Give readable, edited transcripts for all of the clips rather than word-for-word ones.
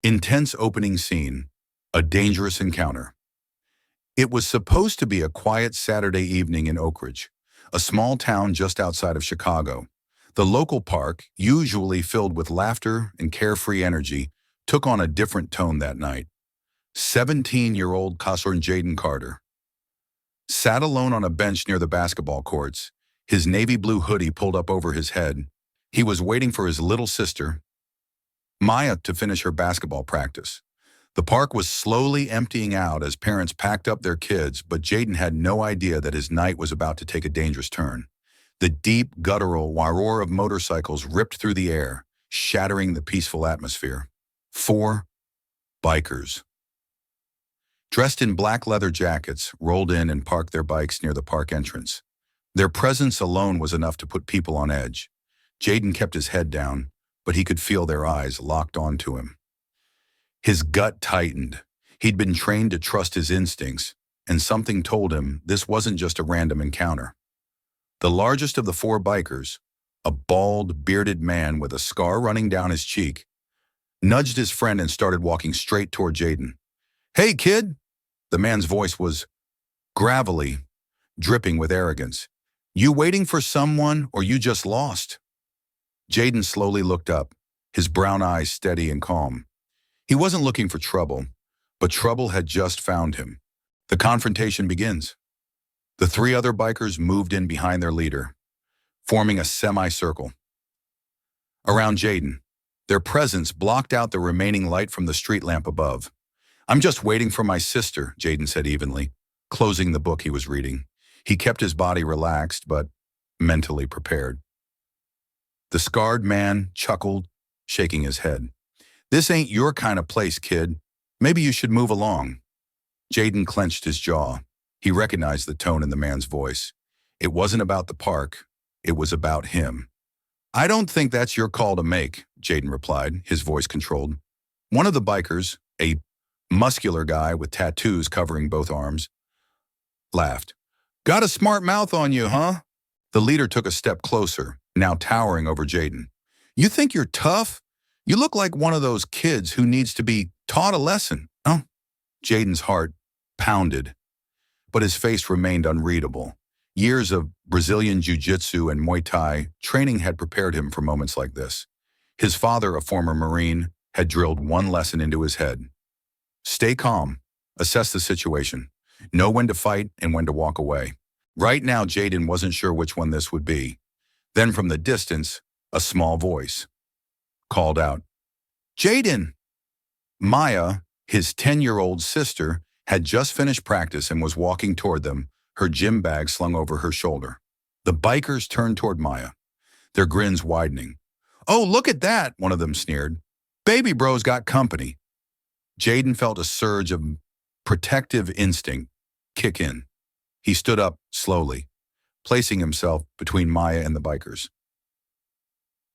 Intense opening scene. A dangerous encounter. It was supposed to be a quiet Saturday evening in Oak Ridge, a small town just outside of Chicago. The local park, usually filled with laughter and carefree energy, took on a different tone that night. 17-year-old Jaden Carter sat alone on a bench near the basketball courts, his navy blue hoodie pulled up over his head. He was waiting for his little sister, Maya, to finish her basketball practice. The park was slowly emptying out as parents packed up their kids, but Jaden had no idea that his night was about to take a dangerous turn. The deep, guttural roar of motorcycles ripped through the air, shattering the peaceful atmosphere. 4 bikers, dressed in black leather jackets, rolled in and parked their bikes near the park entrance. Their presence alone was enough to put people on edge. Jaden kept his head down, but he could feel their eyes locked onto him. His gut tightened. He'd been trained to trust his instincts, and something told him this wasn't just a random encounter. The largest of the 4 bikers, a bald, bearded man with a scar running down his cheek, nudged his friend and started walking straight toward Jaden. "Hey, kid!" The man's voice was gravelly, dripping with arrogance. "You waiting for someone, or you just lost?" Jaden slowly looked up, his brown eyes steady and calm. He wasn't looking for trouble, but trouble had just found him. The confrontation begins. The 3 other bikers moved in behind their leader, forming a semicircle around Jaden. Their presence blocked out the remaining light from the street lamp above. "I'm just waiting for my sister," Jaden said evenly, closing the book he was reading. He kept his body relaxed, but mentally prepared. The scarred man chuckled, shaking his head. "This ain't your kind of place, kid. Maybe you should move along." Jaden clenched his jaw. He recognized the tone in the man's voice. It wasn't about the park. It was about him. "I don't think that's your call to make," Jaden replied, his voice controlled. One of the bikers, a muscular guy with tattoos covering both arms, laughed. "Got a smart mouth on you, huh?" The leader took a step closer, now towering over Jaden. "You think you're tough? You look like one of those kids who needs to be taught a lesson." "Oh." Jaden's heart pounded, but his face remained unreadable. Years of Brazilian jiu-jitsu and Muay Thai training had prepared him for moments like this. His father, a former Marine, had drilled one lesson into his head. Stay calm, assess the situation, know when to fight and when to walk away. Right now, Jaden wasn't sure which one this would be. Then from the distance, a small voice called out, "Jaden!" Maya, his 10-year-old sister, had just finished practice and was walking toward them, her gym bag slung over her shoulder. The bikers turned toward Maya, their grins widening. "Oh, look at that," one of them sneered. "Baby bro's got company." Jaden felt a surge of protective instinct kick in. He stood up slowly, placing himself between Maya and the bikers.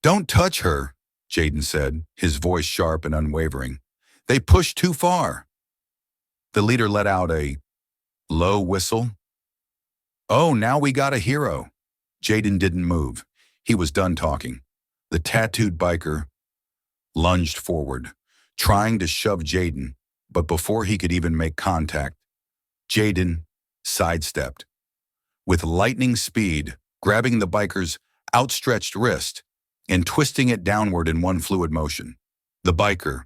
"Don't touch her," Jaden said, his voice sharp and unwavering. "They pushed too far." The leader let out a low whistle. "Oh, now we got a hero." Jaden didn't move. He was done talking. The tattooed biker lunged forward, trying to shove Jaden, but before he could even make contact, Jaden sidestepped. With lightning speed, grabbing the biker's outstretched wrist and twisting it downward in one fluid motion. The biker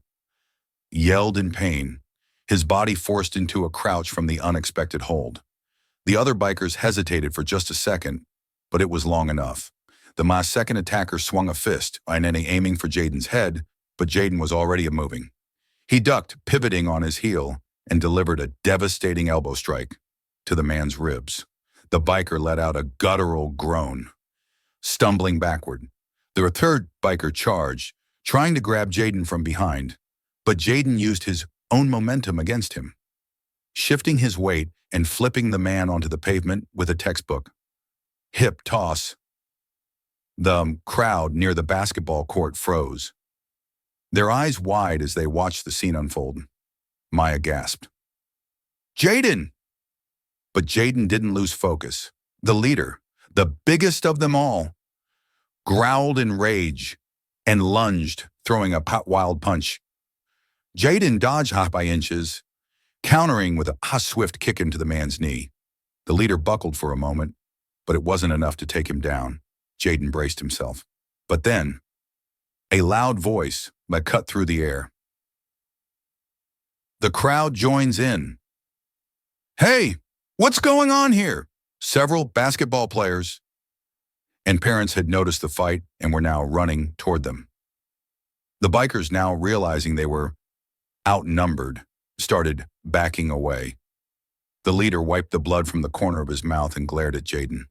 yelled in pain, his body forced into a crouch from the unexpected hold. The other bikers hesitated for just a second, but it was long enough. The second attacker swung a fist, aiming for Jaden's head, but Jaden was already moving. He ducked, pivoting on his heel, and delivered a devastating elbow strike to the man's ribs. The biker let out a guttural groan, stumbling backward. The 3rd biker charged, trying to grab Jaden from behind, but Jaden used his own momentum against him, shifting his weight and flipping the man onto the pavement with a textbook hip toss. The crowd near the basketball court froze, their eyes wide as they watched the scene unfold. Maya gasped, "Jaden!" But Jaden didn't lose focus. The leader, the biggest of them all, growled in rage and lunged, throwing a wild punch. Jaden dodged high by inches, countering with a swift kick into the man's knee. The leader buckled for a moment, but it wasn't enough to take him down. Jaden braced himself. But then, a loud voice cut through the air. The crowd joins in. Hey, what's going on here? Several basketball players and parents had noticed the fight and were now running toward them. The bikers, now realizing they were outnumbered, started backing away. The leader wiped the blood from the corner of his mouth and glared at Jaden.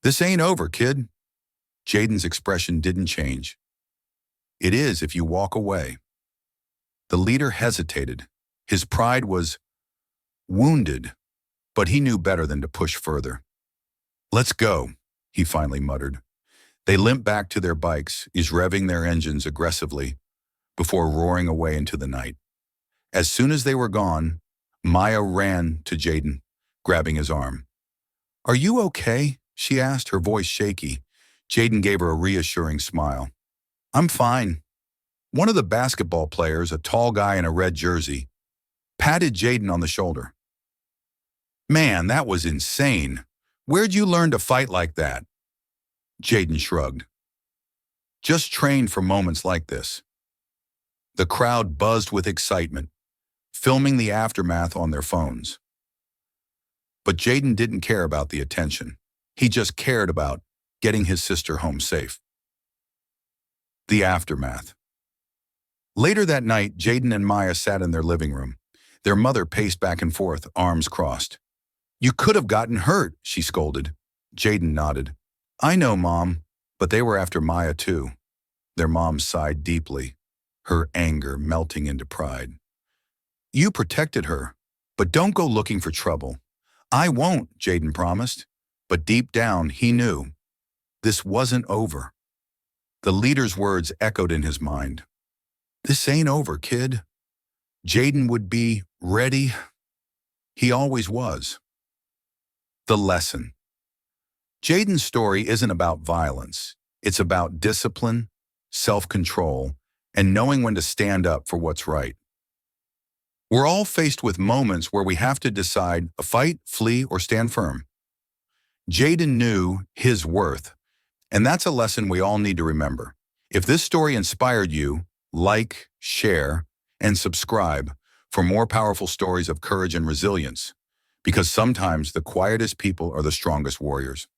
This ain't over, kid. Jaden's expression didn't change. It is if you walk away. The leader hesitated. His pride was wounded, but he knew better than to push further. Let's go, he finally muttered. They limped back to their bikes, revving their engines aggressively before roaring away into the night. As soon as they were gone, Maya ran to Jaden, grabbing his arm. Are you okay? She asked, her voice shaky. Jaden gave her a reassuring smile. I'm fine. One of the basketball players, a tall guy in a red jersey, patted Jaden on the shoulder. Man, that was insane. Where'd you learn to fight like that? Jaden shrugged. Just trained for moments like this. The crowd buzzed with excitement, filming the aftermath on their phones. But Jaden didn't care about the attention. He just cared about getting his sister home safe. The aftermath. Later that night, Jaden and Maya sat in their living room. Their mother paced back and forth, arms crossed. You could have gotten hurt, she scolded. Jaden nodded. I know, Mom, but they were after Maya too. Their mom sighed deeply, her anger melting into pride. You protected her, but don't go looking for trouble. I won't, Jaden promised, but deep down he knew. This wasn't over. The leader's words echoed in his mind. This ain't over, kid. Jaden would be ready. He always was. The lesson. Jaden's story isn't about violence. It's about discipline, self-control, and knowing when to stand up for what's right. We're all faced with moments where we have to decide a fight, flee, or stand firm. Jaden knew his worth, and that's a lesson we all need to remember. If this story inspired you, like, share, and subscribe for more powerful stories of courage and resilience, because sometimes the quietest people are the strongest warriors.